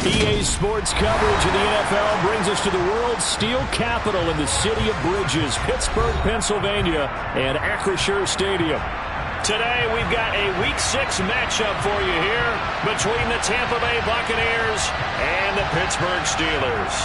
EA Sports coverage of the NFL brings us to the world's steel capital in the city of Bridges, Pittsburgh, Pennsylvania, and Acrisure Stadium. Today, we've got a Week 6 matchup for you here between the Tampa Bay Buccaneers and the Pittsburgh Steelers.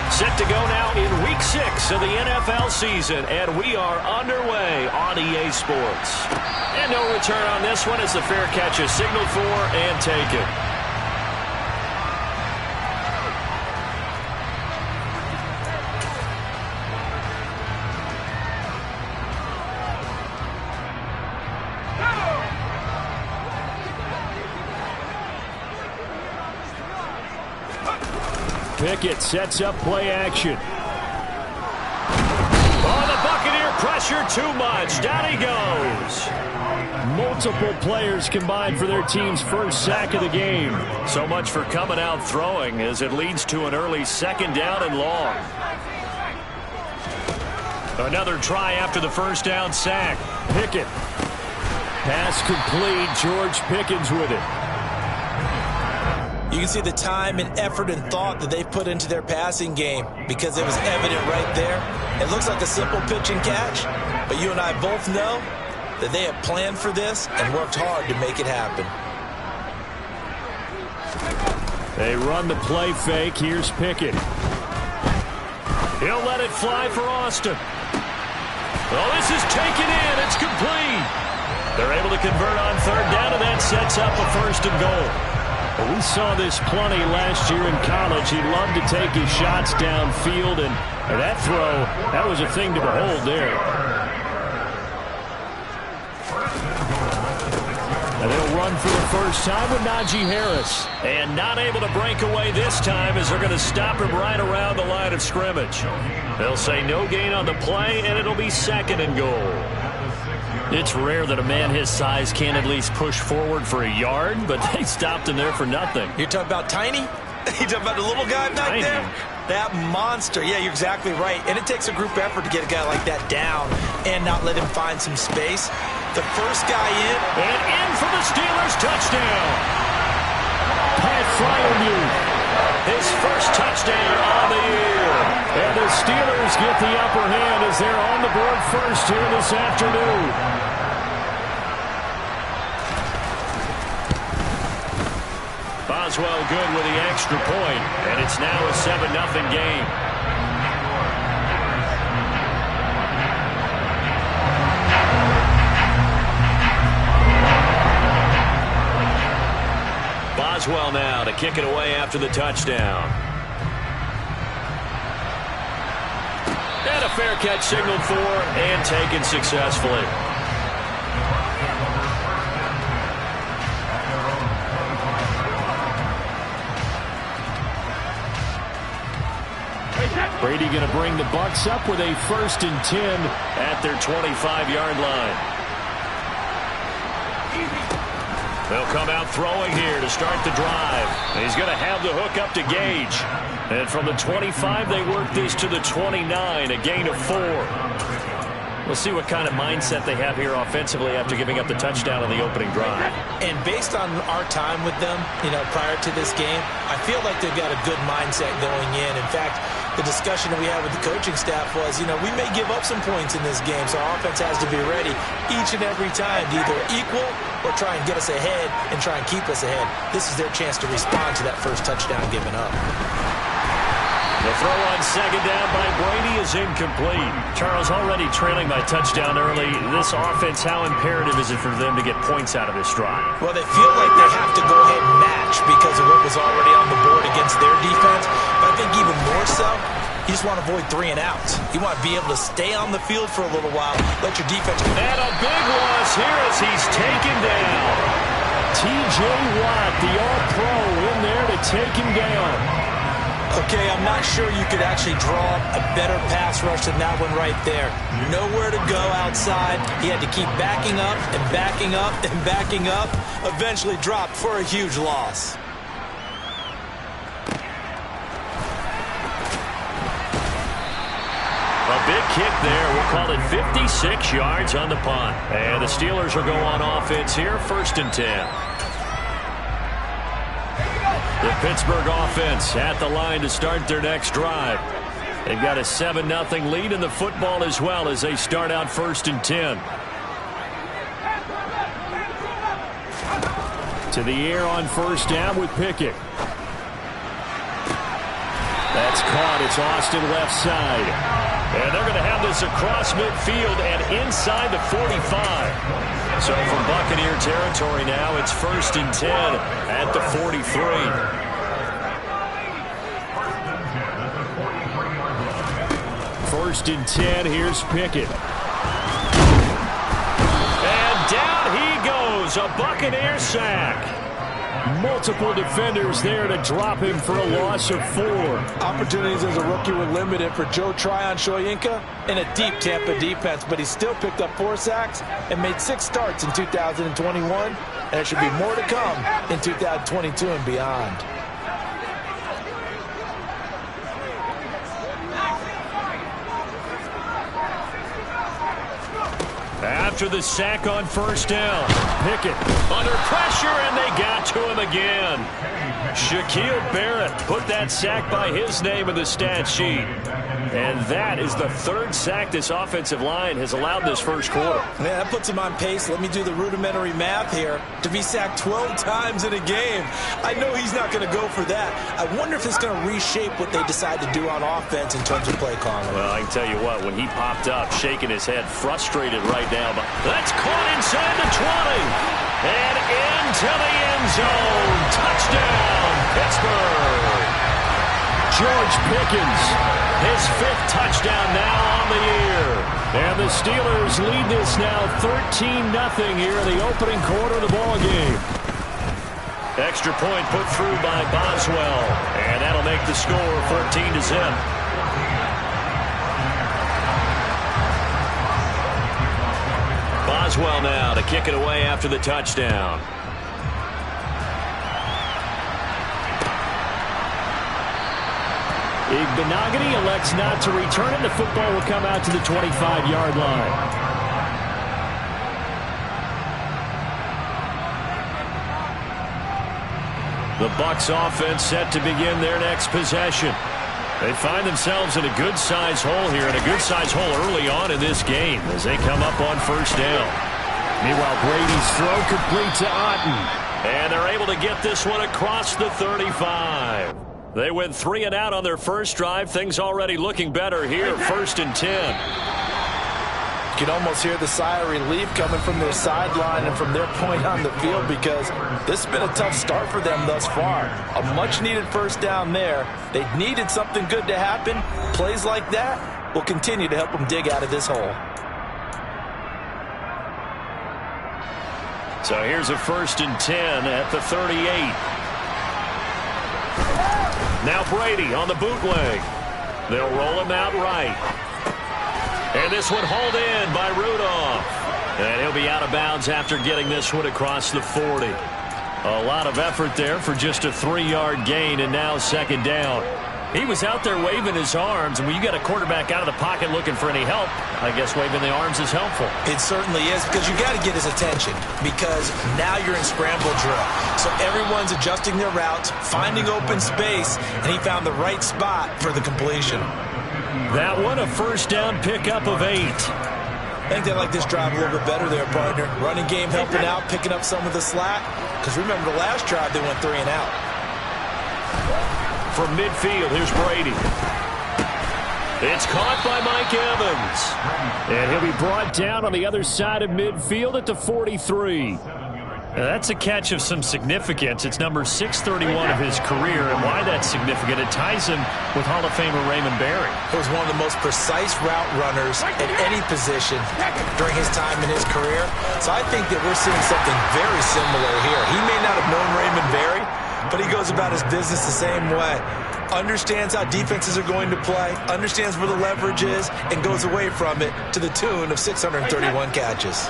Set to go now in Week 6 of the NFL season, and we are underway on EA Sports. And no return on this one as the fair catch is signaled for and taken. Pickett sets up play action. Oh, the Buccaneer pressure too much. Down he goes. Multiple players combined for their team's first sack of the game. So much for coming out throwing as it leads to an early second down and long. Another try after the first down sack. Pickett. Pass complete. George Pickens with it. You can see the time and effort and thought that they've put into their passing game because it was evident right there. It looks like a simple pitch and catch, but you and I both know that they have planned for this and worked hard to make it happen. They run the play fake. Here's Pickett. He'll let it fly for Austin. Oh, this is taken in. It's complete. They're able to convert on third down, and that sets up a first and goal. Well, we saw this plenty last year in college. He loved to take his shots downfield, and that throw, that was a thing to behold there. And they'll run for the first time with Najee Harris. And not able to break away this time as they're going to stop him right around the line of scrimmage. They'll say no gain on the play, and it'll be second and goal. It's rare that a man his size can't at least push forward for a yard, but they stopped him there for nothing. You're talking about Tiny? You're talking about the little guy back Tiny. there? That monster. Yeah, you're exactly right. And it takes a group effort to get a guy like that down and not let him find some space. The first guy in. And in for the Steelers touchdown. Pat Fryermuth. His first touchdown on the year. And the Steelers get the upper hand as they're on the board first here this afternoon. Boswell good with the extra point, and it's now a 7-0 game. Boswell now to kick it away after the touchdown. And a fair catch signaled for and taken successfully. Brady going to bring the Bucs up with a 1st and 10 at their 25-yard line. They'll come out throwing here to start the drive. He's going to have the hook up to Gage. And from the 25, they work this to the 29, a gain of 4. We'll see what kind of mindset they have here offensively after giving up the touchdown on the opening drive. And based on our time with them, prior to this game, I feel like they've got a good mindset going in. In fact, the discussion that we had with the coaching staff was, we may give up some points in this game, so our offense has to be ready each and every time to either equal or try and get us ahead and try and keep us ahead. This is their chance to respond to that first touchdown given up. The throw on second down by Brady is incomplete. Charles, already trailing by touchdown early. This offense, how imperative is it for them to get points out of this drive? Well, they feel like they have to go ahead and match because of what was already on the board against their defense. But I think even more so, you just want to avoid 3 and outs. You want to be able to stay on the field for a little while, let your defense... And a big loss here as he's taken down. T.J. Watt, the All-Pro, in there to take him down. Okay, I'm not sure you could actually draw a better pass rush than that one right there. Nowhere to go outside. He had to keep backing up and backing up and backing up. Eventually dropped for a huge loss. A big kick there. We'll call it 56 yards on the punt. And the Steelers will go on offense here, 1st and 10. The Pittsburgh offense at the line to start their next drive. They've got a 7-0 lead in the football as well as they start out 1st and 10. To the air on 1st down with Pickett. That's caught. It's Austin left side. And they're going to have this across midfield and inside the 45. So from Buccaneer territory now, it's 1st and 10 at the 43. 1st and 10. Here's Pickett. And down he goes. A Buccaneer sack. Multiple defenders there to drop him for a loss of 4. Opportunities as a rookie were limited for Joe Tryon-Shoyinka in a deep Tampa defense, but he still picked up 4 sacks and made 6 starts in 2021, and there should be more to come in 2022 and beyond. After the sack on 1st down, Pickett under pressure, and they got to him again. Shaquille Barrett put that sack by his name in the stat sheet. And that is the 3rd sack this offensive line has allowed this first quarter. Man, that puts him on pace. Let me do the rudimentary math here. To be sacked 12 times in a game, I know he's not going to go for that. I wonder if it's going to reshape what they decide to do on offense in terms of play calling. Well, I can tell you what, when he popped up, shaking his head, frustrated right now. But that's caught inside the 20. And into the end zone. Touchdown, Pittsburgh. George Pickens, his 5th touchdown now on the year. And the Steelers lead this now 13-0 here in the opening quarter of the ball game. Extra point put through by Boswell. And that'll make the score 14-0. Boswell now to kick it away after the touchdown. Igbenogany elects not to return it. The football will come out to the 25-yard line. The Bucs offense set to begin their next possession. They find themselves in a good-sized hole here, and a good-sized hole early on in this game as they come up on 1st down. Meanwhile, Brady's throw complete to Otten. And they're able to get this one across the 35. They went 3 and out on their first drive. Things already looking better here. 1st and 10. You can almost hear the sigh of relief coming from their sideline and from their point on the field because this has been a tough start for them thus far. A much-needed 1st down there. They needed something good to happen. Plays like that will continue to help them dig out of this hole. So here's a 1st and 10 at the 38. Now Brady on the bootleg. They'll roll him out right. And this one hauled in by Rudolph. And he'll be out of bounds after getting this one across the 40. A lot of effort there for just a 3-yard gain, and now 2nd down. He was out there waving his arms, and when you got a quarterback out of the pocket looking for any help, I guess waving the arms is helpful. It certainly is, because you got to get his attention, because now you're in scramble drill. So everyone's adjusting their routes, finding open space, and he found the right spot for the completion. That one, a 1st down pickup of 8. I think they like this drive a little bit better there, partner. Running game helping out, picking up some of the slack, because remember the last drive they went 3 and out. from midfield. Here's Brady. It's caught by Mike Evans. And he'll be brought down on the other side of midfield at the 43. That's a catch of some significance. It's number 631 of his career, and why that's significant, it ties him with Hall of Famer Raymond Barry. He was one of the most precise route runners at any position during his time in his career. So I think that we're seeing something very similar here. He may not have known Raymond Barry, but he goes about his business the same way. Understands how defenses are going to play, understands where the leverage is, and goes away from it to the tune of 631 catches.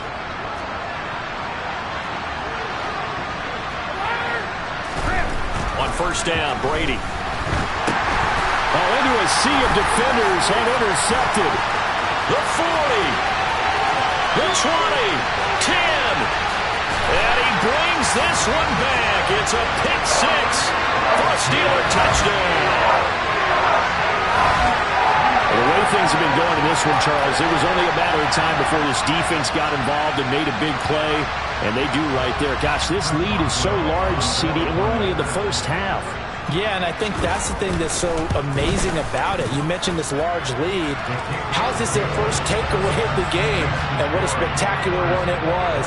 On first down, Brady. Into a sea of defenders and intercepted. The 40. The 20. 10. And he brings this one back. It's a pick six for a Steeler touchdown. Well, the way things have been going in this one, Charles, it was only a matter of time before this defense got involved and made a big play. And they do right there. Gosh, this lead is so large, CD, and we're only in the first half. Yeah, and I think that's the thing that's so amazing about it. You mentioned this large lead. How's this their first takeaway of the game? And what a spectacular one it was.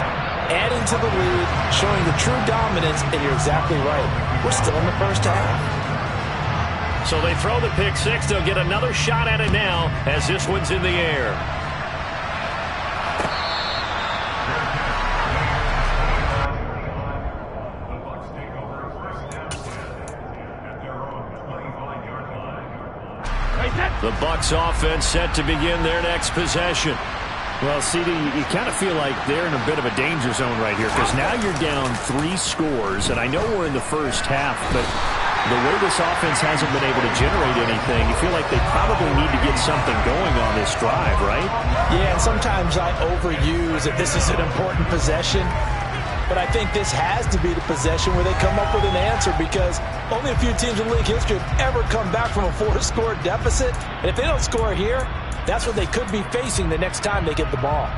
Adding to the lead, showing the true dominance, and you're exactly right. We're still in the first half. So they throw the pick six. They'll get another shot at it now as this one's in the air. The Bucs offense set to begin their next possession. Well, CD, you kind of feel like they're in a bit of a danger zone right here because now you're down 3 scores, and I know we're in the first half, but the way this offense hasn't been able to generate anything, you feel like they probably need to get something going on this drive, right? Yeah, and sometimes I overuse that this is an important possession. But I think this has to be the possession where they come up with an answer because only a few teams in league history have ever come back from a 4-score deficit. And if they don't score here, that's what they could be facing the next time they get the ball.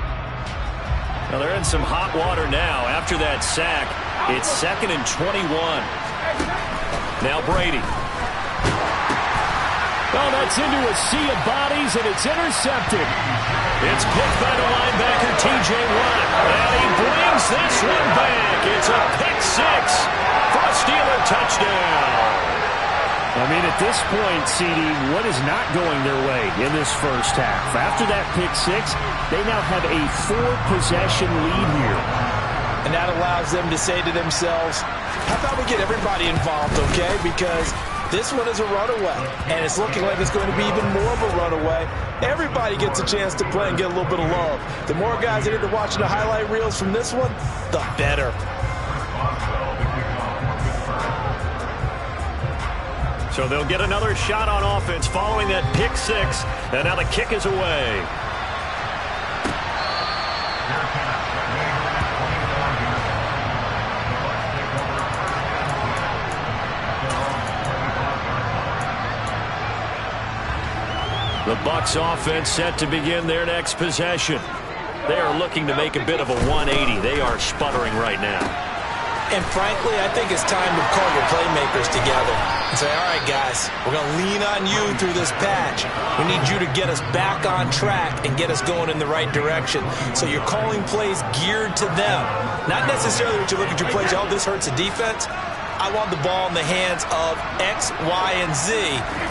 Well, they're in some hot water now. After that sack, it's 2nd and 21. Now Brady. Oh, that's into a sea of bodies, and it's intercepted. It's picked by the linebacker, T.J. Watt. And he brings this one back. It's a pick six for a Steeler touchdown. I mean, at this point, CD, what is not going their way in this first half? After that pick six, they now have a 4-possession lead here. And that allows them to say to themselves, how about we get everybody involved, okay? Because this one is a runaway, and it's looking like it's going to be even more of a runaway. Everybody gets a chance to play and get a little bit of love. The more guys that end up watching the highlight reels from this one, the better. So they'll get another shot on offense following that pick six, and now the kick is away. The Bucs offense set to begin their next possession. They are looking to make a bit of a 180. They are sputtering right now. And frankly, I think it's time to call your playmakers together and say, all right, guys, we're going to lean on you through this patch. We need you to get us back on track and get us going in the right direction. So you're calling plays geared to them. Not necessarily that you look at your plays, oh, this hurts the defense. I want the ball in the hands of X, Y, and Z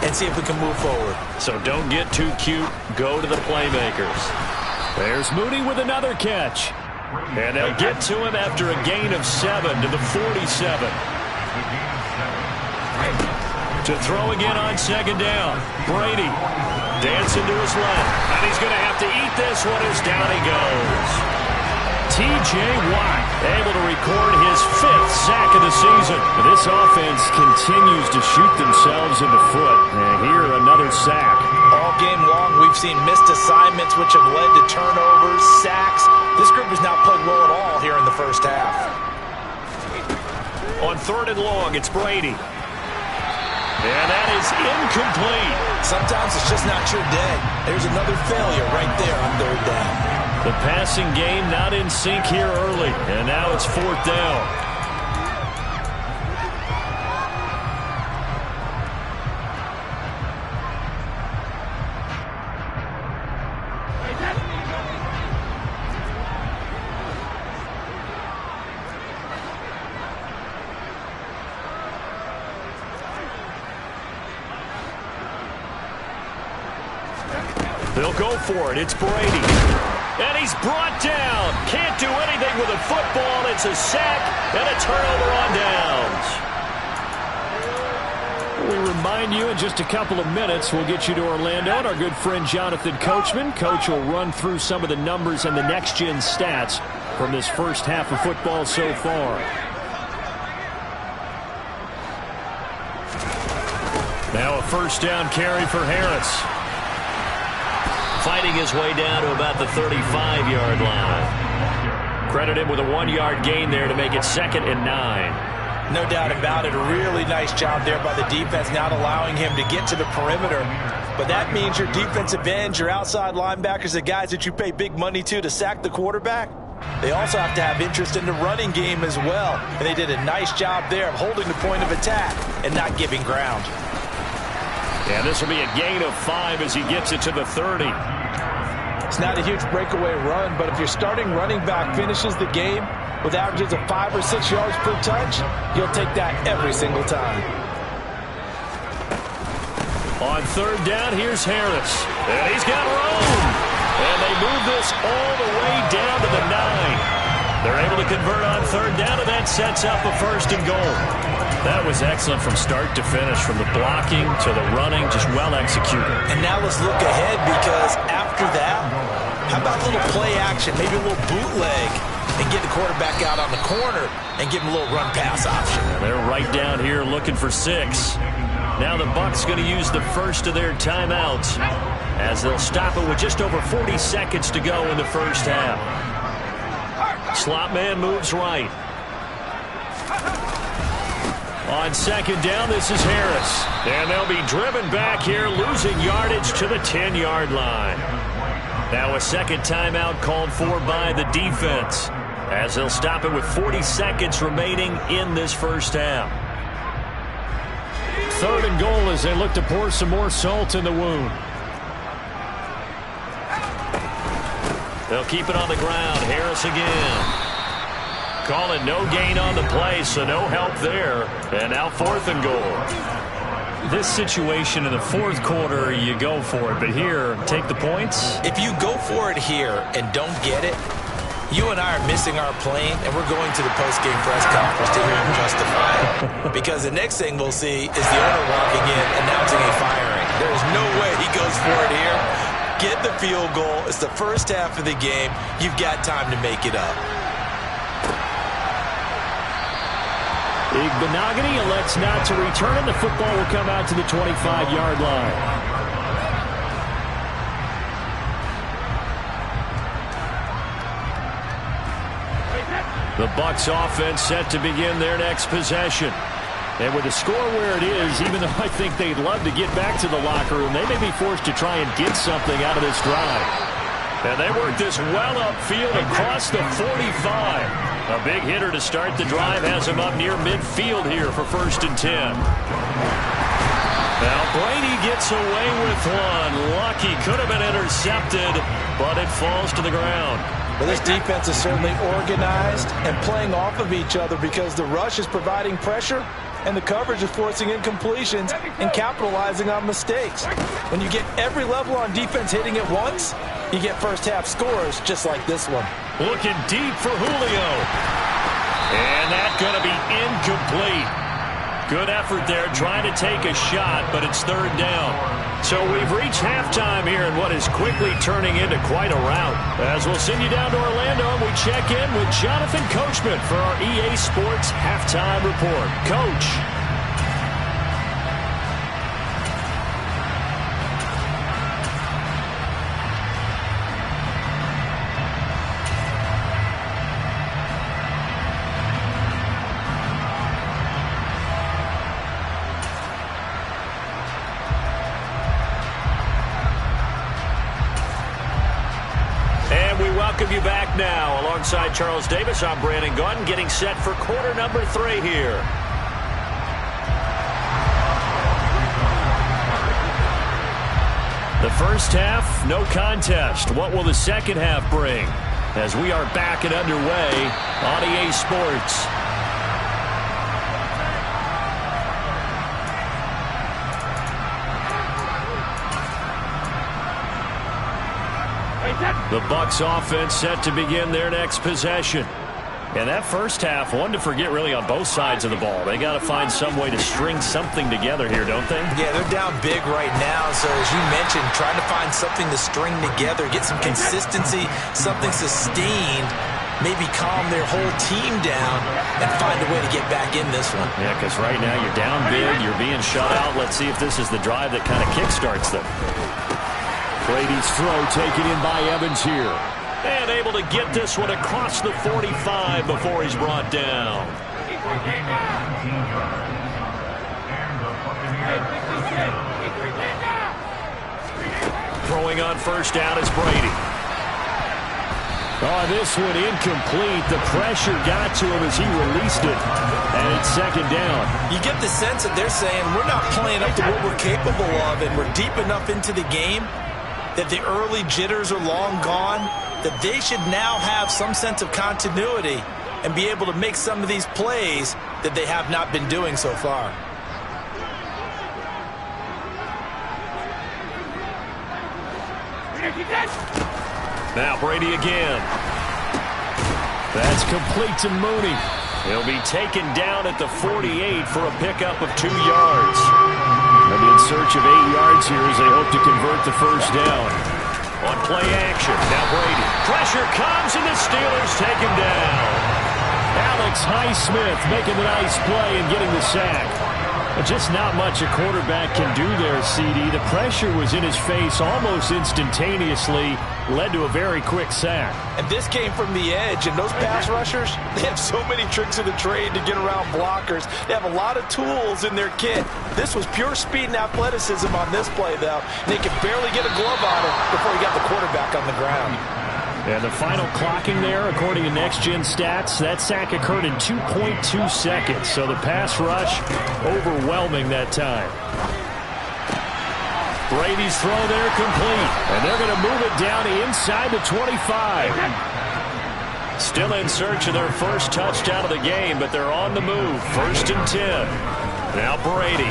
and see if we can move forward. So don't get too cute. Go to the playmakers. There's Mooney with another catch. And they'll get to him after a gain of 7 to the 47. To throw again on 2nd down. Brady dancing to his left. And he's going to have to eat this one as down he goes. T.J. Watt able to record his 5th sack of the season. This offense continues to shoot themselves in the foot. And here, another sack. All game long, we've seen missed assignments which have led to turnovers, sacks. This group has not played well at all here in the first half. On 3rd and long, it's Brady. And that is incomplete. Sometimes it's just not your day. There's another failure right there on 3rd down. The passing game not in sync here early, and now it's 4th down. They'll go for it. It's Brady. And he's brought down. Can't do anything with a football. It's a sack and a turnover on downs. We remind you in just a couple of minutes, we'll get you to Orlando and our good friend Jonathan Coachman. Coach will run through some of the numbers and the next-gen stats from this first half of football so far. Now a first down carry for Harris. Fighting his way down to about the 35-yard line. Credit him with a 1-yard gain there to make it 2nd and 9. No doubt about it. A really nice job there by the defense, not allowing him to get to the perimeter. But that means your defensive ends, your outside linebackers, the guys that you pay big money to sack the quarterback, they also have to have interest in the running game as well. And they did a nice job there of holding the point of attack and not giving ground. Yeah, this will be a gain of 5 as he gets it to the 30. It's not a huge breakaway run, but if your starting running back finishes the game with averages of 5 or 6 yards per touch, you'll take that every single time. On 3rd down, here's Harris. And he's got room. And they move this all the way down to the 9. They're able to convert on 3rd down, and that sets up a 1st and goal. That was excellent from start to finish, from the blocking to the running, just well executed. And now let's look ahead, because after that, how about a little play action, maybe a little bootleg, and get the quarterback out on the corner and give him a little run-pass option. They're right down here looking for 6. Now the Bucs going to use the first of their timeouts as they'll stop it with just over 40 seconds to go in the first half. Slot man moves right. On 2nd down, this is Harris. And they'll be driven back here, losing yardage to the 10-yard line. Now a 2nd timeout called for by the defense, as they'll stop it with 40 seconds remaining in this first half. 3rd and goal as they look to pour some more salt in the wound. They'll keep it on the ground. Harris again. Call it no gain on the play, so no help there. And now 4th and goal. This situation in the 4th quarter, you go for it. But here, take the points. If you go for it here and don't get it, you and I are missing our plane, and we're going to the post-game press conference to hear him justify it. Because the next thing we'll see is the owner walking in, announcing a firing. There's no way he goes for it here. Get the field goal. It's the first half of the game. You've got time to make it up. Igbenogany elects not to return, and the football will come out to the 25-yard line. The Bucs offense set to begin their next possession. And with the score where it is, even though I think they'd love to get back to the locker room, they may be forced to try and get something out of this drive. And they work this well upfield across the 45. A big hitter to start the drive has him up near midfield here for 1st and 10. Now Brady gets away with one. Lucky, could have been intercepted, but it falls to the ground. Well, this defense is certainly organized and playing off of each other, because the rush is providing pressure and the coverage is forcing incompletions and capitalizing on mistakes. When you get every level on defense hitting at once, you get first half scores just like this one. Looking deep for Julio. And that's going to be incomplete. Good effort there trying to take a shot, but it's 3rd down. So we've reached halftime here in what is quickly turning into quite a rout. As we'll send you down to Orlando, and we check in with Jonathan Coachman for our EA Sports Halftime Report. Coach. Welcome you back now. Alongside Charles Davis, I'm Brandon Gaudin, getting set for quarter number 3 here. The first half, no contest. What will the second half bring? As we are back and underway on EA Sports. The Bucs offense set to begin their next possession. And that first half, one to forget really on both sides of the ball. They got to find some way to string something together here, don't they? Yeah, they're down big right now. So as you mentioned, trying to find something to string together, get some consistency, something sustained, maybe calm their whole team down and find a way to get back in this one. Yeah, because right now you're down big, you're being shut out. Let's see if this is the drive that kind of kickstarts them. Brady's throw taken in by Evans here. And able to get this one across the 45 before he's brought down. Throwing on first down is Brady. Oh, this one incomplete. The pressure got to him as he released it. And it's second down. You get the sense that they're saying we're not playing up to what we're capable of, and we're deep enough into the game that the early jitters are long gone, that they should now have some sense of continuity and be able to make some of these plays that they have not been doing so far. Now Brady again. That's complete to Mooney. He'll be taken down at the 48 for a pickup of 2 yards. They'll be in search of 8 yards here as they hope to convert the first down. On play action, now Brady. Pressure comes, and the Steelers take him down. Alex Highsmith making the nice play and getting the sack. But just not much a quarterback can do there, CD. The pressure was in his face almost instantaneously, led to a very quick sack. And this came from the edge, and those pass rushers, they have so many tricks of the trade to get around blockers. They have a lot of tools in their kit. This was pure speed and athleticism on this play, though. And they could barely get a glove on him before he got the quarterback on the ground. And the final clocking there, according to Next Gen Stats, that sack occurred in 2.2 seconds. So the pass rush overwhelming that time. Brady's throw there complete. And they're going to move it down inside the 25. Still in search of their first touchdown of the game, but they're on the move. 1st and 10. Now Brady.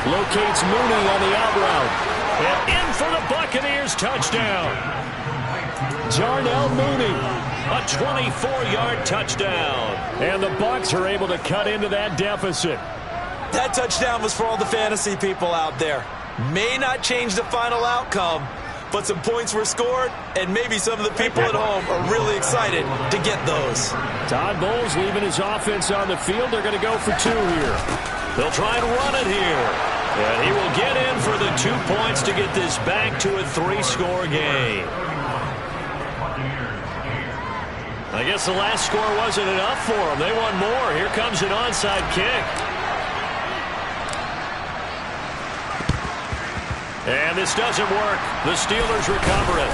Locates Mooney on the out route. And in for the Buccaneers touchdown. Darnell Mooney. A 24-yard touchdown. And the Bucs are able to cut into that deficit. That touchdown was for all the fantasy people out there. May not change the final outcome, but some points were scored, and maybe some of the people at home are really excited to get those. Todd Bowles leaving his offense on the field. They're going to go for 2 here. They'll try and run it here. And he will get in for the 2 points to get this back to a 3-score game. I guess the last score wasn't enough for them. They want more. Here comes an onside kick. And this doesn't work. The Steelers recover it.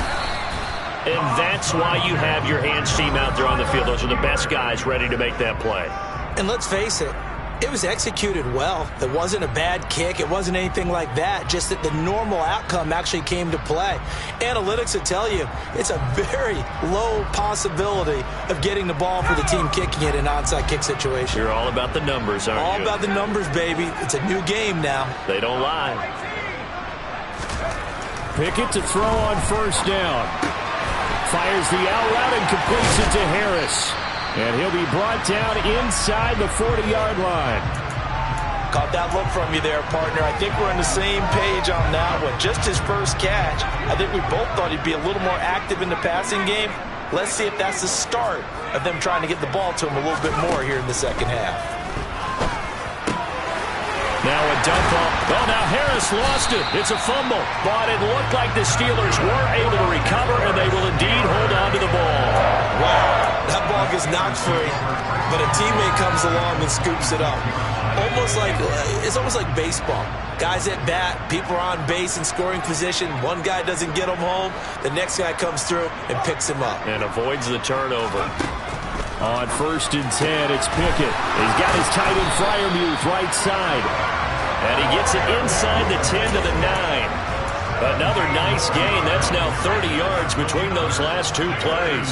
And that's why you have your hands team out there on the field. Those are the best guys ready to make that play. And let's face it, it was executed well. It wasn't a bad kick. It wasn't anything like that. Just that the normal outcome actually came to play. Analytics will tell you it's a very low possibility of getting the ball for the team kicking it in an onside kick situation. You're all about the numbers, aren't you? All about the numbers, baby. It's a new game now. They don't lie. Pickett to throw on first down. Fires the out route and completes it to Harris. And he'll be brought down inside the 40-yard line. Caught that look from you there, partner. I think we're on the same page on that one. Just his first catch. I think we both thought he'd be a little more active in the passing game. Let's see if that's the start of them trying to get the ball to him a little bit more here in the second half. Now a dump off. Oh, now Harris lost it. It's a fumble. But it looked like the Steelers were able to recover, and they will indeed hold on to the ball. Wow, that ball gets knocked free, but a teammate comes along and scoops it up. It's almost like baseball. Guys at bat, people are on base in scoring position. One guy doesn't get him home. The next guy comes through and picks him up. And avoids the turnover. On 1st and 10, it's Pickett. He's got his tight end Freiermuth right side. And he gets it inside the 10 to the 9. Another nice gain. That's now 30 yards between those last 2 plays.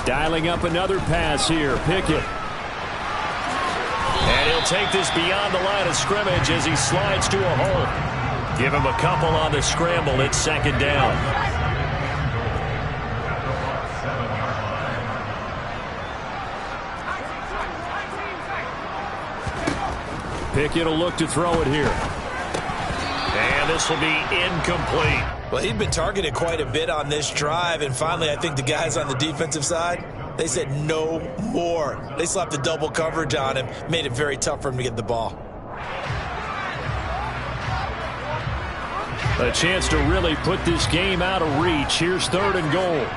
Dialing up another pass here. Pickett. And he'll take this beyond the line of scrimmage as he slides to a hole. Give him a couple on the scramble. It's second down. Pickett will look to throw it here. And this will be incomplete. Well, he'd been targeted quite a bit on this drive, and finally I think the guys on the defensive side, they said no more. They slapped the double coverage on him, made it very tough for him to get the ball. A chance to really put this game out of reach. Here's third and goal.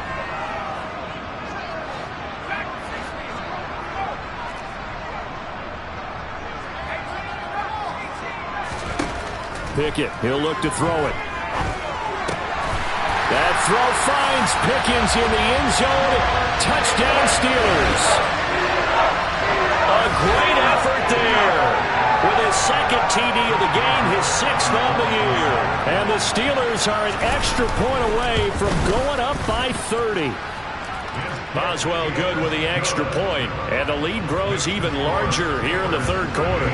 Pickett, he'll look to throw it. That throw finds Pickens in the end zone. Touchdown Steelers. A great effort there. With his second TD of the game, his sixth on the year. And the Steelers are an extra point away from going up by 30. Boswell good with the extra point, and the lead grows even larger here in the third quarter.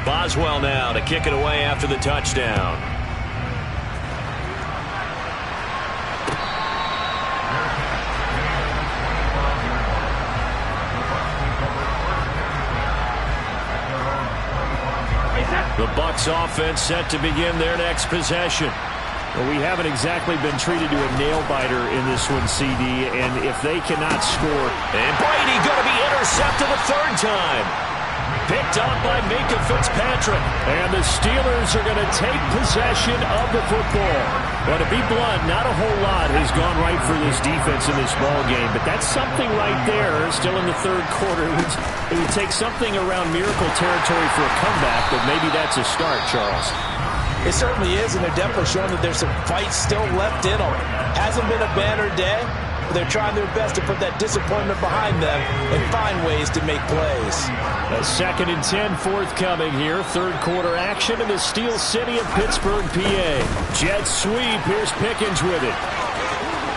Boswell now to kick it away after the touchdown. The Bucs offense set to begin their next possession. Well, we haven't exactly been treated to a nail-biter in this one, CD, and if they cannot score... And Brady going to be intercepted a third time. Picked up by Minka Fitzpatrick. And the Steelers are going to take possession of the football. Well, to be blunt, not a whole lot has gone right for this defense in this ball game, but that's something right there still in the third quarter. It would take something around miracle territory for a comeback, but maybe that's a start, Charles. It certainly is, and they're definitely showing that there's some fight still left in them. Hasn't been a banner day, but they're trying their best to put that disappointment behind them and find ways to make plays. A 2nd and 10 forthcoming here. Third quarter action in the Steel City of Pittsburgh, PA. Jet sweep. Here's Pickens with it.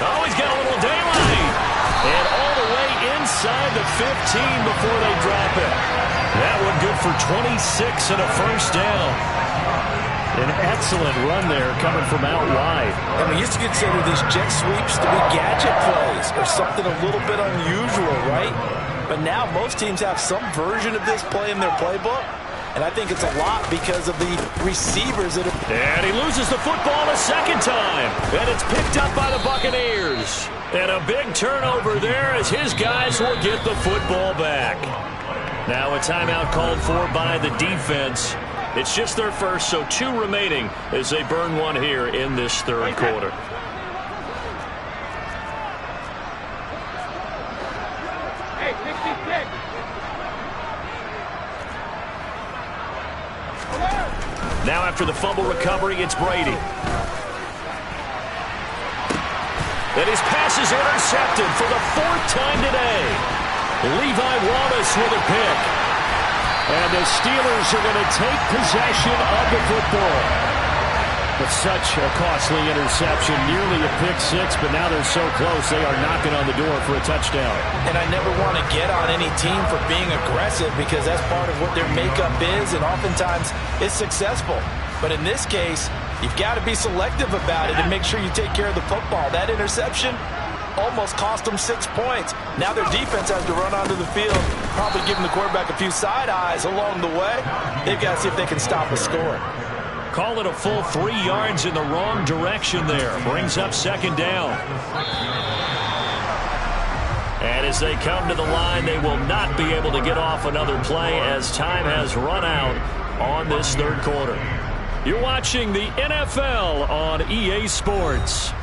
Oh, he's got a little daylight. And all the way inside the 15 before they drop it. That one good for 26 and a first down. An excellent run there coming from out wide. And we used to consider these jet sweeps to be gadget plays or something a little bit unusual, right? But now most teams have some version of this play in their playbook. And I think it's a lot because of the receivers that have... And he loses the football a second time. And it's picked up by the Buccaneers. And a big turnover there as his guys will get the football back. Now a timeout called for by the defense. It's just their first, so 2 remaining as they burn one here in this third quarter. Now after the fumble recovery, it's Brady. And his pass is intercepted for the 4th time today. Levi Wallace with a pick. And the Steelers are going to take possession of the football. But such a costly interception, nearly a pick six, but now they're so close they are knocking on the door for a touchdown. And I never want to get on any team for being aggressive because that's part of what their makeup is, and oftentimes it's successful. But in this case, you've got to be selective about it and make sure you take care of the football. That interception almost cost them 6 points. Now their defense has to run onto the field, probably giving the quarterback a few side eyes along the way. They've got to see if they can stop a score. Call it a full 3 yards in the wrong direction there. Brings up second down. And as they come to the line, they will not be able to get off another play as time has run out on this third quarter. You're watching the NFL on EA Sports.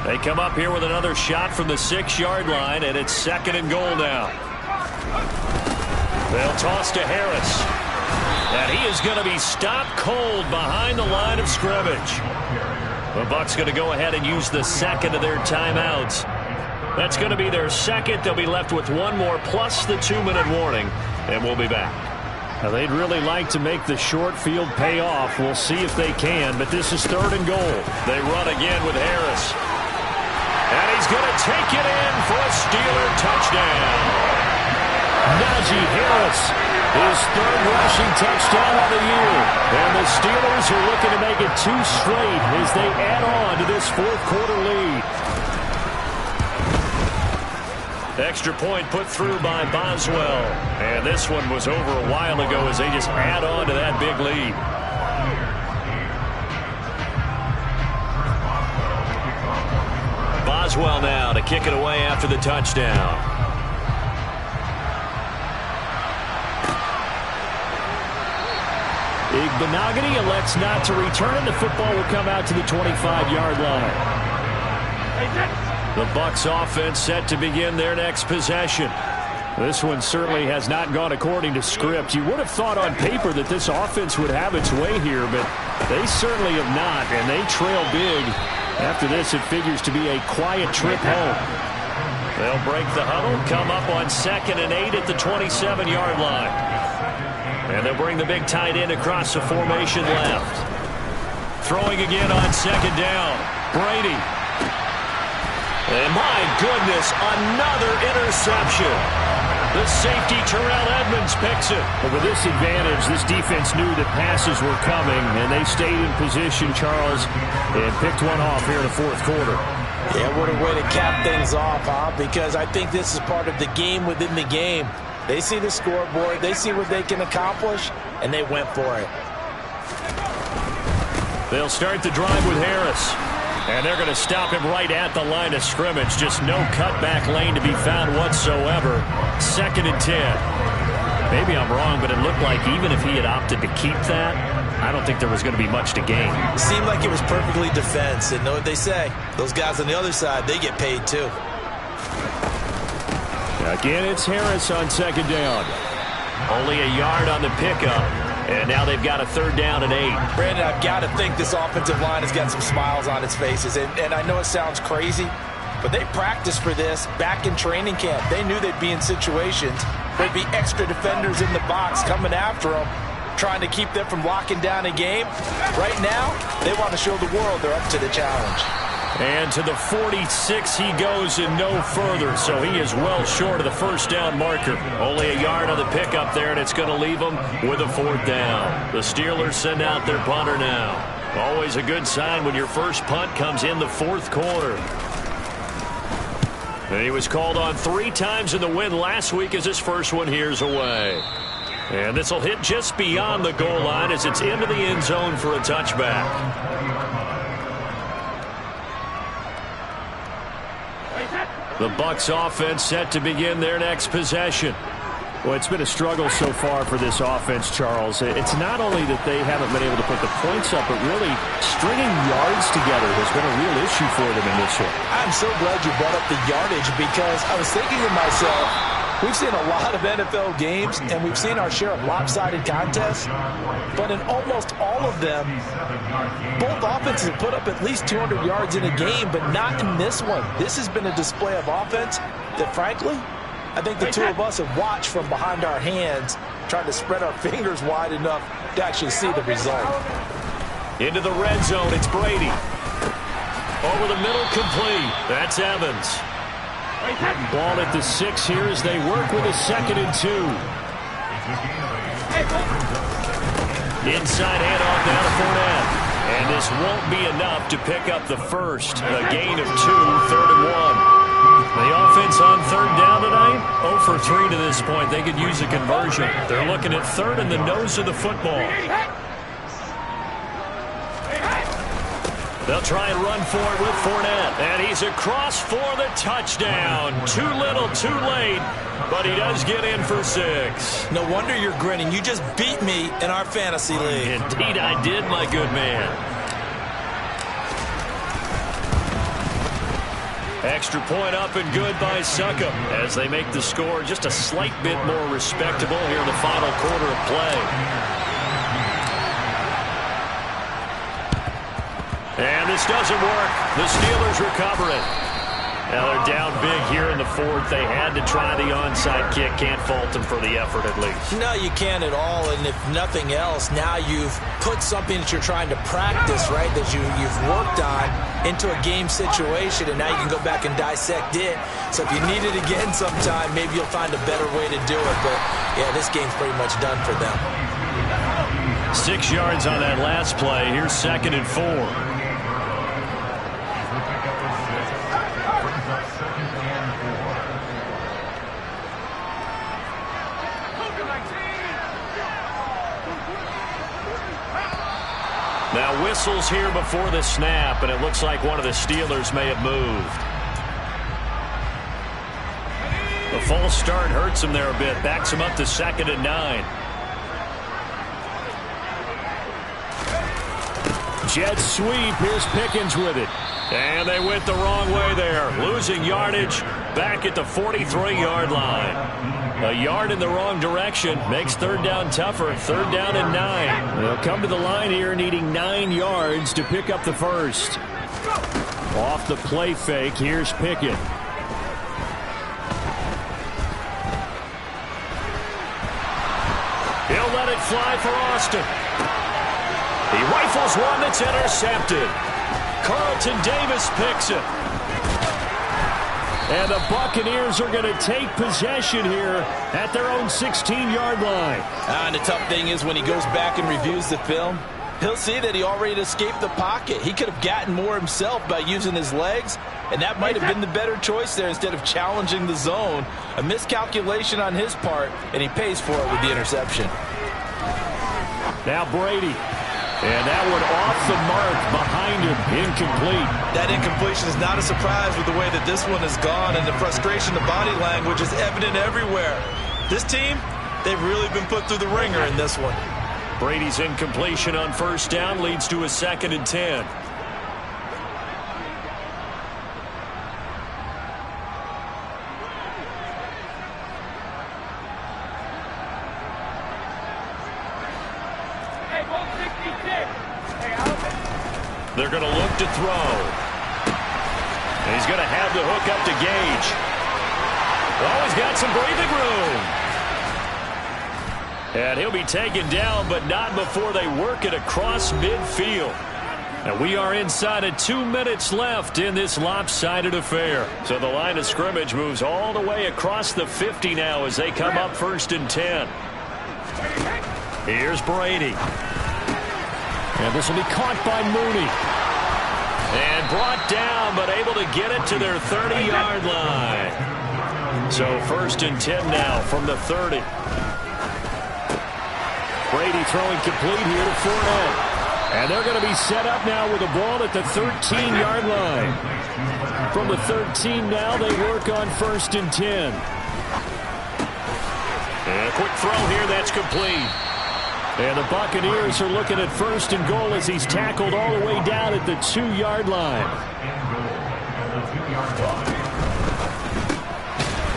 They come up here with another shot from the 6-yard line, and it's 2nd and goal now. They'll toss to Harris. And he is going to be stopped cold behind the line of scrimmage. The Bucs going to go ahead and use the 2nd of their timeouts. That's going to be their second. They'll be left with one more plus the 2-minute warning, and we'll be back. Now, they'd really like to make the short field pay off. We'll see if they can, but this is 3rd and goal. They run again with Harris. And he's going to take it in for a Steeler touchdown. Najee Harris, his 3rd rushing touchdown of the year. And the Steelers are looking to make it 2 straight as they add on to this 4th quarter lead. Extra point put through by Boswell. And this one was over a while ago as they just add on to that big lead. Boswell now to kick it away after the touchdown. Igbenogany elects not to return, and the football will come out to the 25-yard line. The Bucs offense set to begin their next possession. This one certainly has not gone according to script. You would have thought on paper that this offense would have its way here, but they certainly have not, and they trail big. After this, it figures to be a quiet trip home. They'll break the huddle, come up on 2nd and 8 at the 27-yard line. And they'll bring the big tight end across the formation left. Throwing again on 2nd down. Brady. And my goodness, another interception. The safety, Terrell Edmonds, picks it. But with this advantage, this defense knew that passes were coming, and they stayed in position, Charles, and picked one off here in the 4th quarter. Yeah, what a way to cap things off, huh? Because I think this is part of the game within the game. They see the scoreboard, they see what they can accomplish, and they went for it. They'll start the drive with Harris. And they're going to stop him right at the line of scrimmage. Just no cutback lane to be found whatsoever. 2nd and 10. Maybe I'm wrong, but it looked like even if he had opted to keep that, I don't think there was going to be much to gain. It seemed like it was perfectly defense. And know what they say? Those guys on the other side, they get paid too. Again, it's Harris on 2nd down. Only a yard on the pickup. And now they've got a 3rd down and 8. Brandon, I've got to think this offensive line has got some smiles on its faces. And I know it sounds crazy, but they practiced for this back in training camp. They knew they'd be in situations where there'd be extra defenders in the box coming after them, trying to keep them from locking down a game. Right now, they want to show the world they're up to the challenge. And to the 46 he goes and no further, so he is well short of the 1st down marker. Only a yard on the pickup there, and it's going to leave him with a 4th down. The Steelers send out their punter now. Always a good sign when your first punt comes in the 4th quarter. And he was called on 3 times in the win last week as his first one here's away. And this will hit just beyond the goal line as it's into the end zone for a touchback. The Bucs offense set to begin their next possession. Well, it's been a struggle so far for this offense, Charles. It's not only that they haven't been able to put the points up, but really stringing yards together has been a real issue for them in this one. I'm so glad you brought up the yardage because I was thinking to myself, we've seen a lot of NFL games, and we've seen our share of lopsided contests, but in almost all of them, both offenses have put up at least 200 yards in a game, but not in this one. This has been a display of offense that, frankly, I think the two of us have watched from behind our hands, trying to spread our fingers wide enough to actually see the result. Into the red zone, it's Brady. Over the middle, complete. That's Evans. Ball at the 6 here as they work with a 2nd and 2. Inside handoff now to Fournette. And this won't be enough to pick up the first. A gain of 2, 3rd and 1. The offense on 3rd down tonight, 0 for 3 to this point. They could use a conversion. They're looking at 3rd in the nose of the football. They'll try and run for it with Fournette. And he's across for the touchdown. Too little, too late. But he does get in for 6. No wonder you're grinning. You just beat me in our fantasy league. Indeed I did, my good man. Extra point up and good by Succop as they make the score just a slight bit more respectable here in the final quarter of play. And this doesn't work. The Steelers recover it. Now they're down big here in the fourth. They had to try the onside kick. Can't fault them for the effort at least. No, you can't at all. And if nothing else, now you've put something that you're trying to practice, right, that you've worked on into a game situation, and now you can go back and dissect it. So if you need it again sometime, maybe you'll find a better way to do it. But, yeah, this game's pretty much done for them. 6 yards on that last play. Here's 2nd and 4. Now whistles here before the snap, and it looks like one of the Steelers may have moved. The false start hurts him there a bit. Backs him up to 2nd and 9. Jet sweep. Here's Pickens with it. And they went the wrong way there. Losing yardage back at the 43-yard line. A yard in the wrong direction makes 3rd down tougher. 3rd down and 9. They'll come to the line here needing 9 yards to pick up the first. Off the play fake, here's Pickett. He'll let it fly for Austin. He rifles one that's intercepted. Carlton Davis picks it. And the Buccaneers are going to take possession here at their own 16-yard line. And the tough thing is when he goes back and reviews the film, he'll see that he already escaped the pocket. He could have gotten more himself by using his legs, and that might have been the better choice there instead of challenging the zone. A miscalculation on his part, and he pays for it with the interception. Now Brady. And that one off the mark behind him. Incomplete. That incompletion is not a surprise with the way that this one has gone, and the frustration, the body language is evident everywhere. This team, they've really been put through the ringer in this one. Brady's incompletion on 1st down leads to a 2nd and 10. They're going to look to throw. And he's going to have the hook up to Gage. Oh, he's got some breathing room. And he'll be taken down, but not before they work it across midfield. And we are inside of 2 minutes left in this lopsided affair. So the line of scrimmage moves all the way across the 50 now as they come up 1st and 10. Here's Brady. And this will be caught by Mooney. And brought down, but able to get it to their 30-yard line. So 1st and 10 now from the 30. Brady throwing complete here to Fournette. And they're going to be set up now with a ball at the 13-yard line. From the 13 now, they work on 1st and 10. And a quick throw here, that's complete. And the Buccaneers are looking at 1st and goal as he's tackled all the way down at the 2-yard line.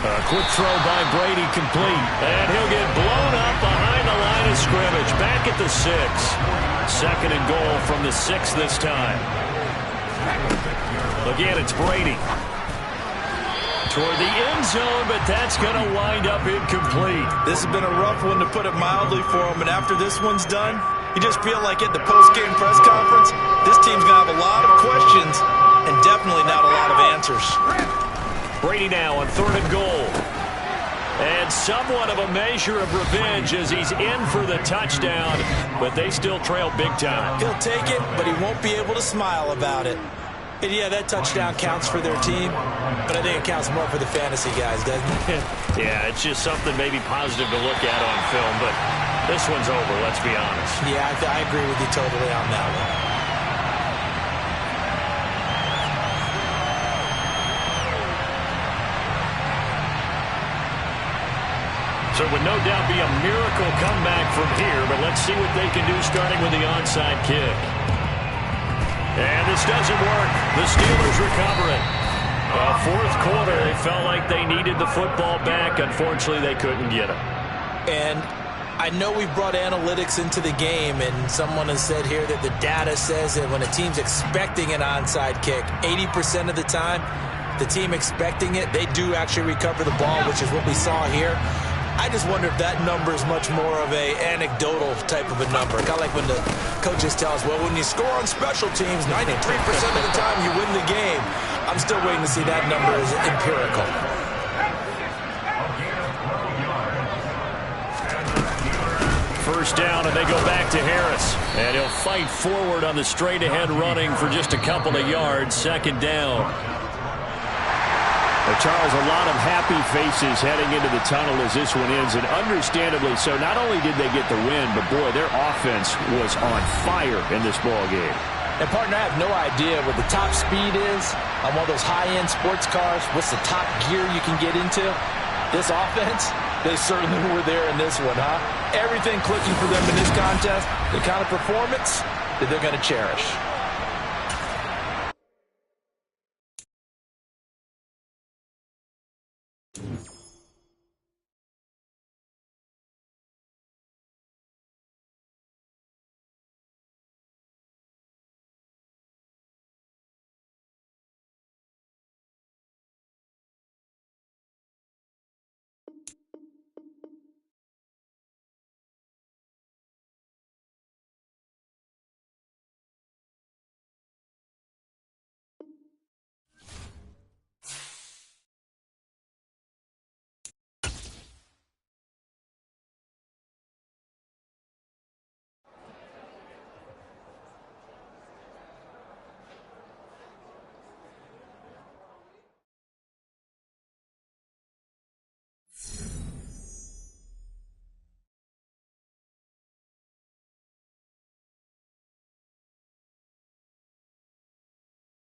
A quick throw by Brady complete. And he'll get blown up behind the line of scrimmage. Back at the 6. 2nd and goal from the 6 this time. Again, it's Brady. Toward the end zone, but that's going to wind up incomplete. This has been a rough one, to put it mildly, for him. And after this one's done, you just feel like at the post-game press conference, this team's going to have a lot of questions and definitely not a lot of answers. Brady now on 3rd and goal. And somewhat of a measure of revenge as he's in for the touchdown, but they still trail big time. He'll take it, but he won't be able to smile about it. And yeah, that touchdown counts for their team, but I think it counts more for the fantasy guys, doesn't it? Yeah, it's just something maybe positive to look at on film, but this one's over, let's be honest. Yeah, I agree with you totally on that one. So it would no doubt be a miracle comeback from here, but let's see what they can do starting with the onside kick. And this doesn't work. The Steelers recover it. 4th quarter, they felt like they needed the football back. Unfortunately, they couldn't get it. And I know we've brought analytics into the game, and someone has said here that the data says that when a team's expecting an onside kick, 80% of the time, the team expecting it, they do actually recover the ball, which is what we saw here. I just wonder if that number is much more of a anecdotal type of a number. Kind of like when the coaches tell us, well, when you score on special teams, 93% of the time you win the game. I'm still waiting to see that number as empirical. First down, and they go back to Harris. And he'll fight forward on the straight-ahead running for just a couple of yards. Second down. Charles, a lot of happy faces heading into the tunnel as this one ends, and understandably so. Not only did they get the win, but, boy, their offense was on fire in this ball game. And, partner, I have no idea what the top speed is on one of those high-end sports cars. What's the top gear you can get into? This offense, they certainly were there in this one, huh? Everything clicking for them in this contest, the kind of performance that they're going to cherish.